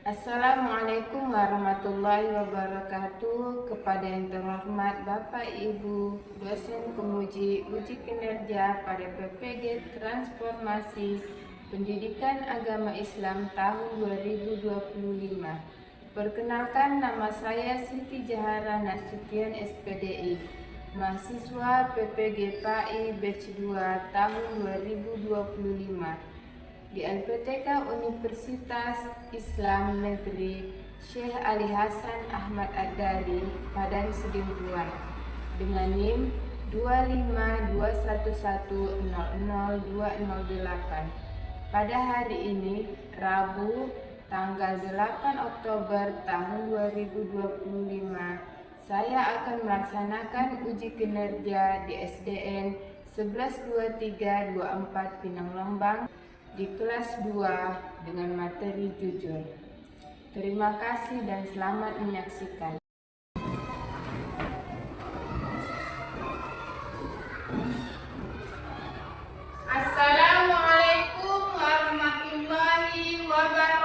Assalamualaikum warahmatullahi wabarakatuh. Kepada yang terhormat Bapak Ibu dosen penguji uji kinerja pada PPG Transformasi Pendidikan Agama Islam tahun 2025. Perkenalkan, nama saya Siti Jahara Nasution SPDI, mahasiswa PPG PAI Batch 2 tahun 2025 di LPTK Universitas Islam Negeri Syekh Ali Hasan Ahmad Ad-Dari, Padang Sidimpuan, dengan NIM 25211000208. Pada hari ini, Rabu, tanggal 8 Oktober tahun 2025, saya akan melaksanakan uji kinerja di SDN 112324 Pinang Lombang di kelas 2 dengan materi jujur. Terima kasih dan selamat menyaksikan. Assalamualaikum warahmatullahi wabarakatuh.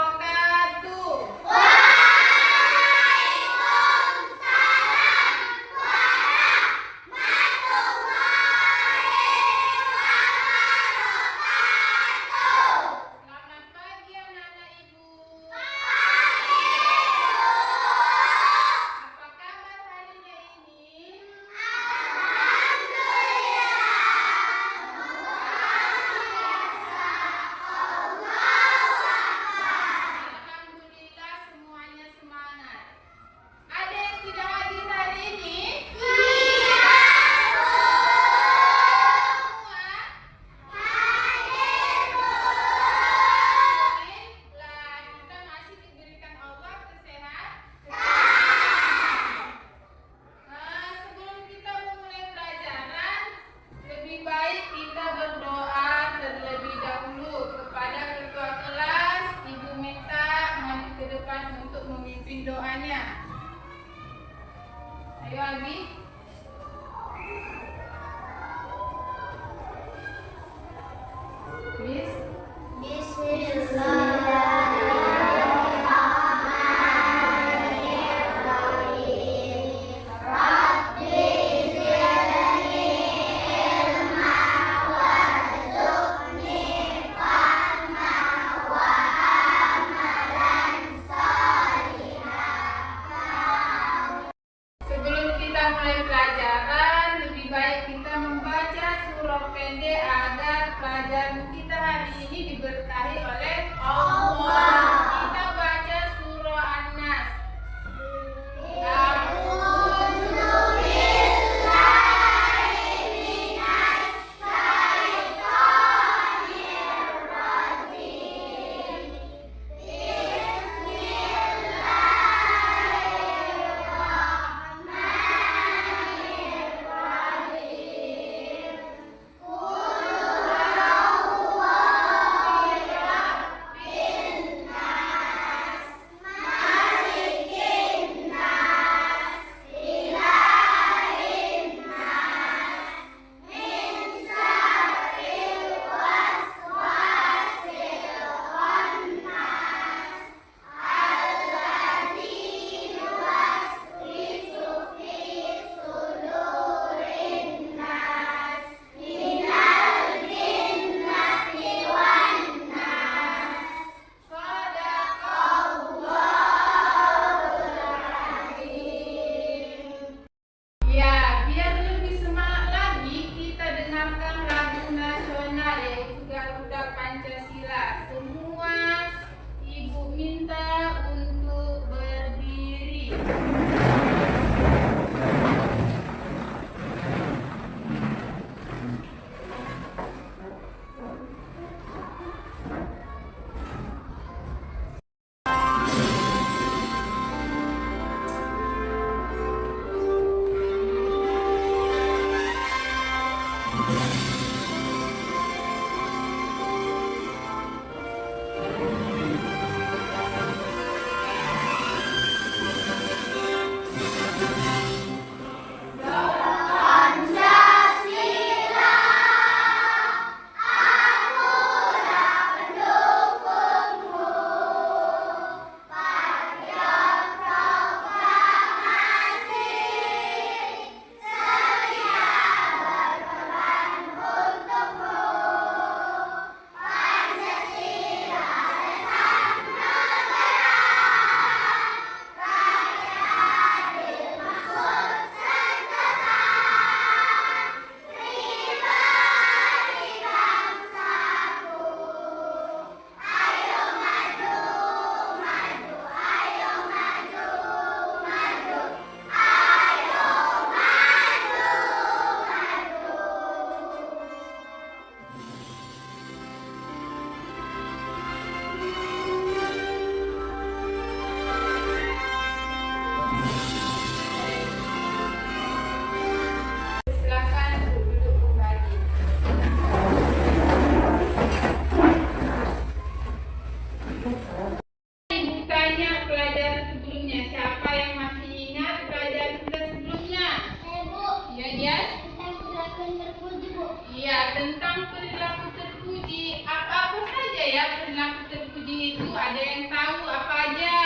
Untuk memimpin doanya. Ayo Abi. Mulai pelajaran, lebih baik kita membaca surah pendek agar pelajaran kita hari ini diberkahi oleh Allah. Kita baca surah An-Nas. perilaku terpuji itu ada yang tahu apa aja?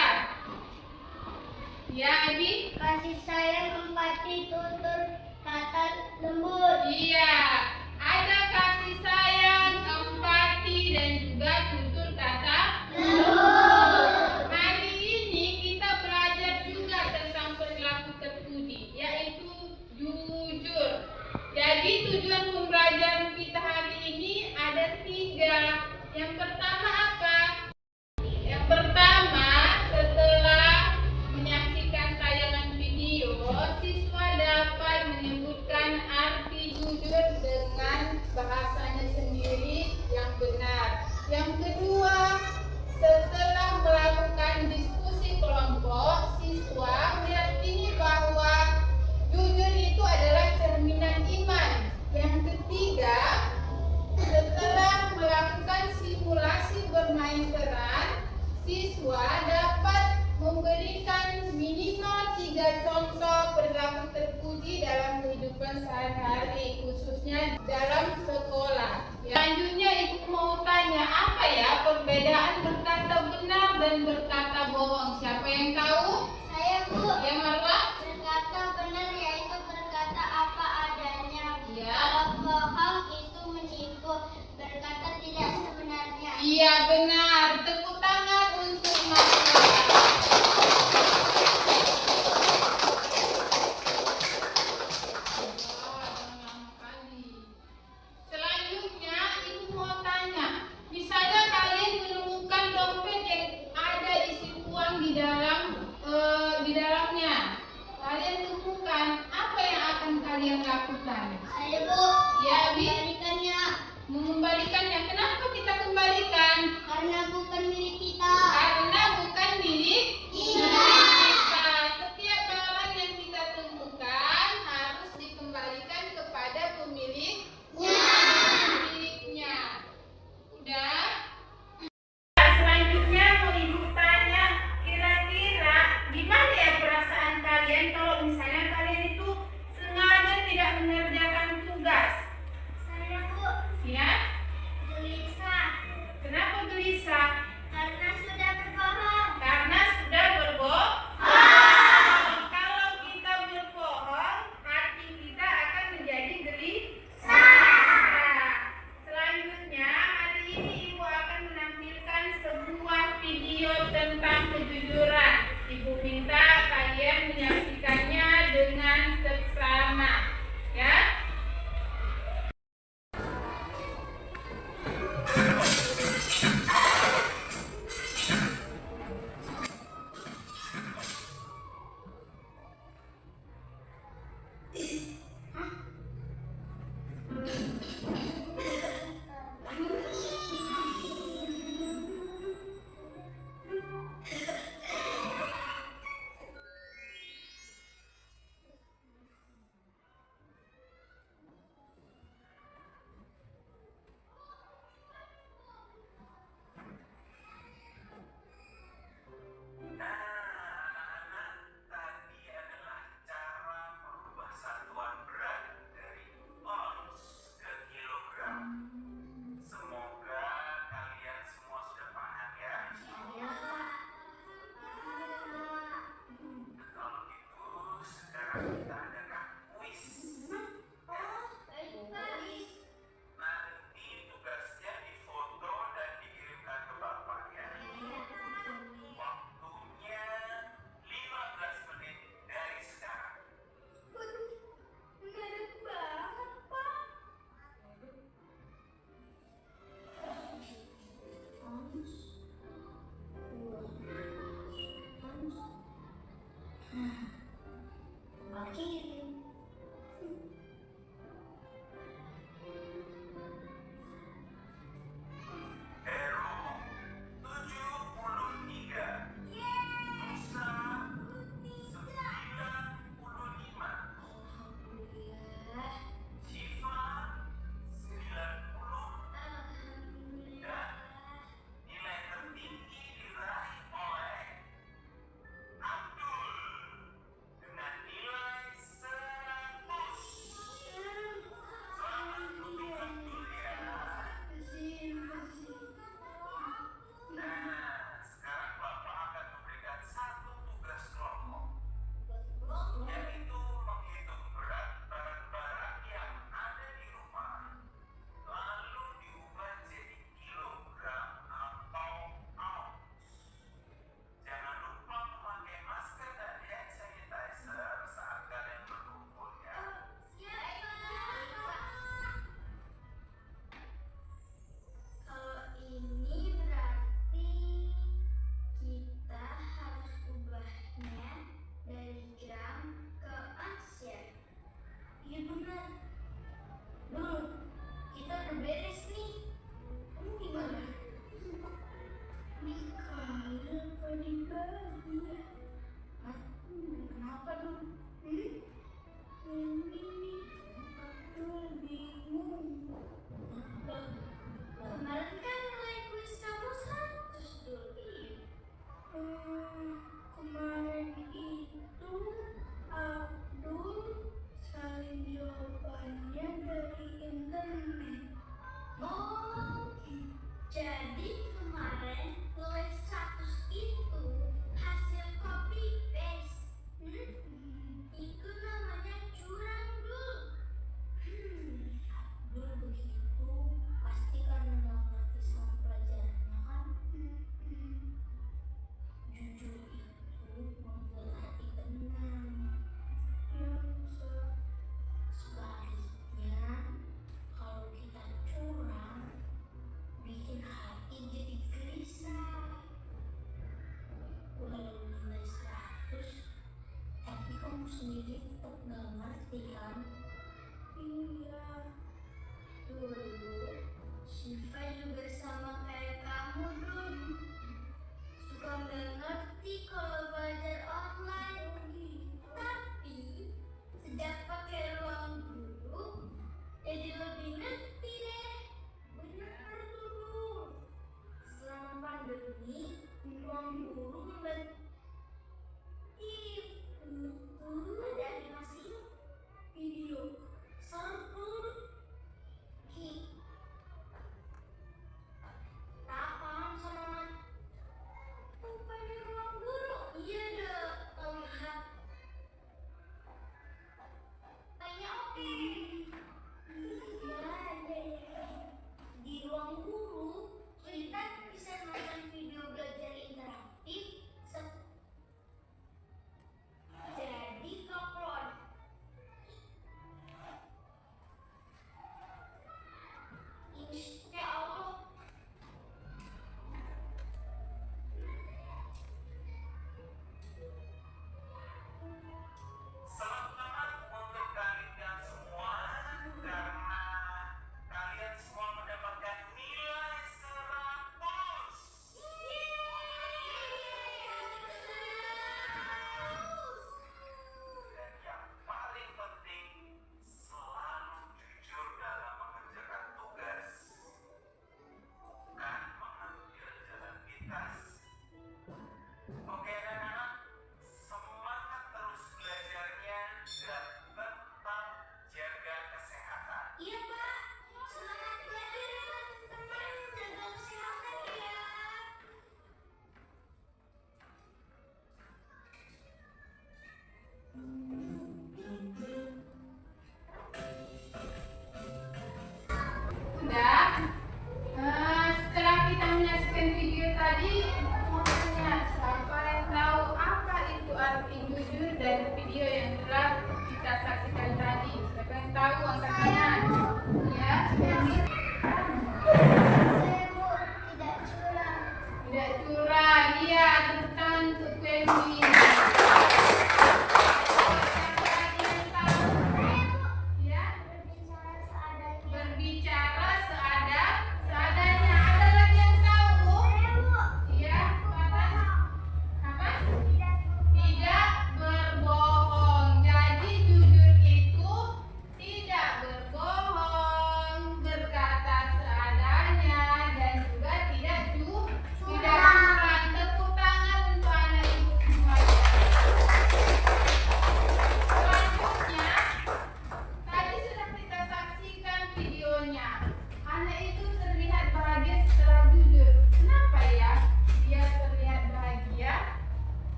Ya, Abi? Kasih sayang, empati, tutur kata, lembut. Iya, ada kasih sayang, empati, dan juga tutur kata lembut. Hari ini kita belajar juga tentang perilaku terpuji, yaitu jujur. Jadi tujuan pembelajaran kita hari ini ada 3. Yang pertama apa? Yang pertama, setelah menyaksikan tayangan video, siswa dapat menyebutkan arti jujur dengan bahasanya sendiri yang benar. Yang kedua, setelah melakukan diskusi kelompok, siswa meyakini bahwa jujur itu adalah cerminan iman. Yang ketiga, setelah melakukan simulasi bermain peran, siswa dapat memberikan minimal 3 contoh perilaku terpuji dalam kehidupan sehari-hari, khususnya dalam sekolah. Selanjutnya Ibu mau tanya, apa ya perbedaan berkata benar dan berkata bohong? Siapa yang tahu? Saya, Bu. Ya, Marwa? Berkata benar yaitu berkata apa adanya. Ya. Kalau bohong itu menipu, berkata tidak sebenarnya. Iya, benar. Tepuk tangan untuk Marwa. Selanjutnya, Ibu mau tanya, misalnya kalian menemukan dompet yang ada isi uang di dalamnya, kalian temukan, apa yang akan kalian lakukan? Saya, Bu. Ya, Bi? Kembalikannya Mengembalikannya. Kenapa kita kembalikan? karena bukan milik kita. Karena bukan milik Iya. kita. Setiap barang yang kita temukan harus dikembalikan kepada pemiliknya. Udah? Selanjutnya mau Ibu tanya, kira-kira gimana ya perasaan kalian kalau misalnya kalian itu sengaja tidak mengerjakan tugas? Saya, Bu. Ya? Gelisah Kenapa gelisah? karena sudah berbohong. Karena sudah berbohong. Kalau kita berbohong, hati kita akan menjadi gelisah. Selanjutnya, hari ini Ibu akan menampilkan sebuah video tentang kejujuran. Ibu minta kalian menyaksikannya dengan seksama. Ya? Oke. nggak ngerti kan? Iya. Dulu, Syifa juga sama kayak kamu, Dun. Suka nggak ngerti kalau belajar online. Tapi, sejak pakai ruang guru, jadi lebih ngerti deh. Benar tuh, Dul. Selama pandemi, ruang guru membantu Ada animasi video seru. Ki,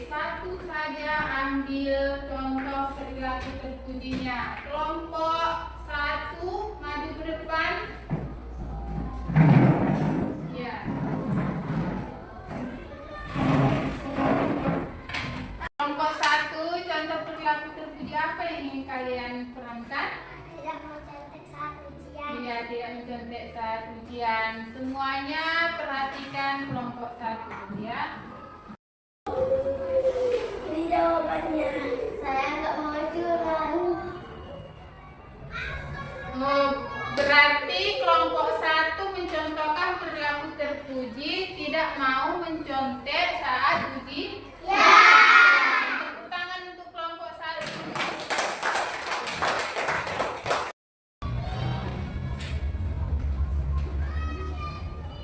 satu saja ambil contoh perilaku terpujinya. Kelompok 1 maju ke depan. Ya. Kelompok 1, contoh perilaku terpuji apa yang ingin kalian perankan? Tidak mencontek saat ujian. Iya, tidak mencontek saat ujian. Semuanya perhatikan kelompok 1 ya. Ini jawabannya. Saya nggak mau curang. Berarti kelompok 1 mencontohkan perilaku terpuji, tidak mau mencontek saat uji. Ya. Tepuk tangan untuk kelompok 1.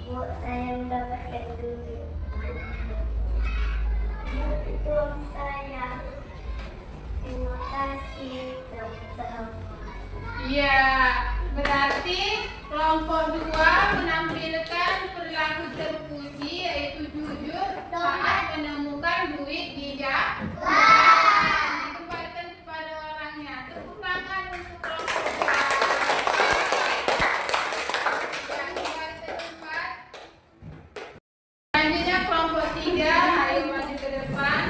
Bu, saya mendapatkan duit. Itu uang saya. Terima kasih teman-teman. Iya, berarti kelompok 2 menampilkan perilaku terpuji yaitu jujur saat menemukan duit di jalan. Dikembalikan kepada orangnya. Tepuk tangan untuk kelompok 2. Ya, kembali ke tempat. Selanjutnya kelompok 3, ayo maju ke depan.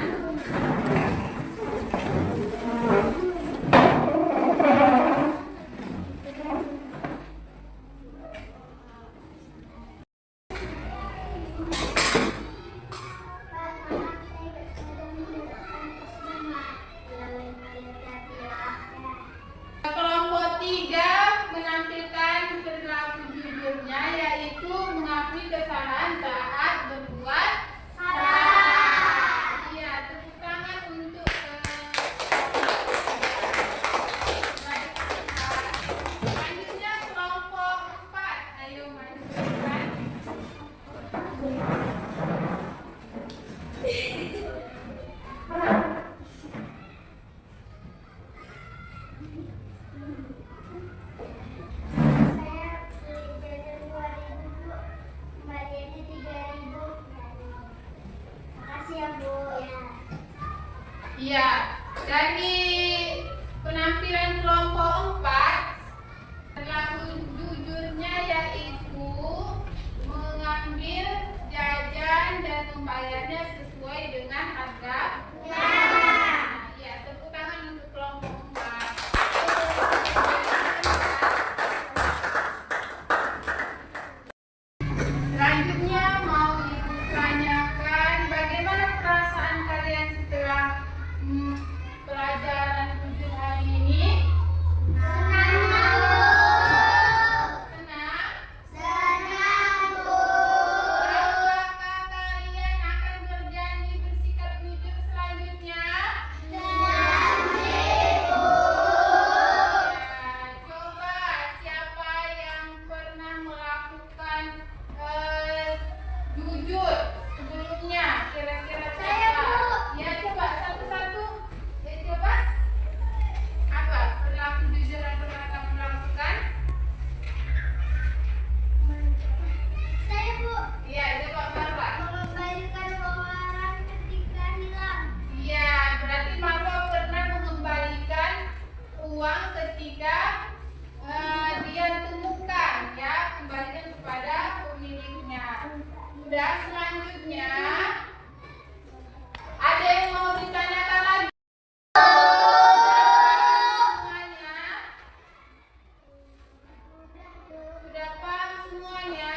Kelompok 3 menampilkan perilaku jujurnya yaitu mengakui kesalahan saat berbuat salah. Iya, tepuk tangan untuk selanjutnya kelompok 4. Ayo maju ke depan. Saya beli jajan 2.000 Bu. Kembaliannya 3.000. Makasih ya Bu ya. Iya, dari penampilan kelompok 4, perilaku jujurnya yaitu mengambil jajan dan membayarnya sesuai dengan harga. Ya, tepuk tangan untuk kelompok 4. Selanjutnya mau Ibu tanyakan bagaimana perasaan kalian setelah pelajaran jujur hari ini? Senang? Apakah kalian akan berjanji bersikap jujur selanjutnya? Coba siapa yang pernah melakukan jujur sebelumnya? Kira-kira Saya, siapa? Bu. Ya, coba satu-satu. Ya, coba. Apa perilaku jujur yang pernah kamu lakukan? Saya Bu, Iya, coba Marwa. mengembalikan uang orang ketika hilang. Iya, berarti Marwa pernah mengembalikan uang ketika dia temukan, ya, kembalikan kepada pemiliknya. Udah, selanjutnya ada yang mau ditanyakan lagi? Semuanya sudah paham semuanya?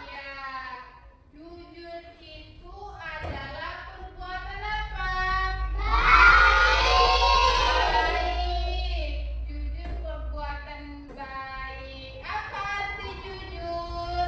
Ya, jujur itu adalah perbuatan apa? Baik. Jujur perbuatan baik. Apa arti jujur?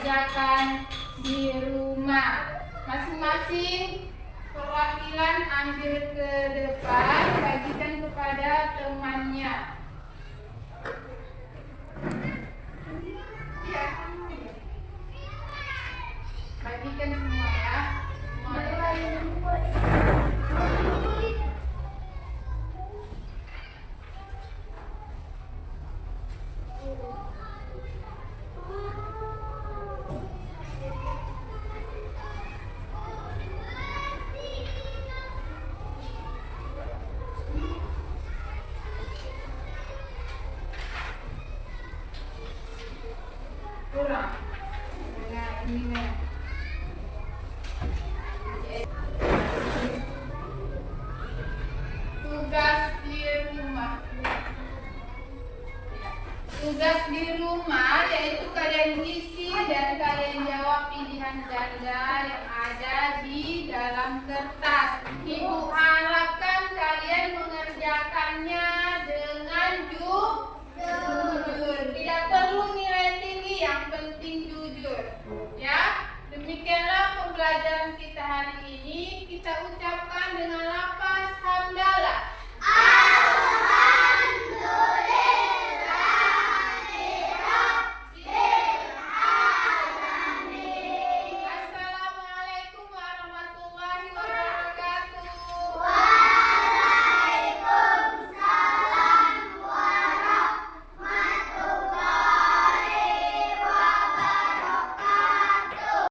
kerjakan di rumah. Masing-masing perwakilan ambil ke depan, bagikan kepada temannya. Bagikan semua ya. Kurang. Nah, ini nih. Tugas di rumah. Tugas di rumah yaitu kalian isi dan kalian jawab pilihan ganda yang ada di dalam kertas. Ibu harapkan kalian mengerjakannya dengan jujur. Tidak perlu nilai tinggi, yang penting jujur. Ya, demikianlah pembelajaran kita hari ini. Kita ucapkan dengan lapas.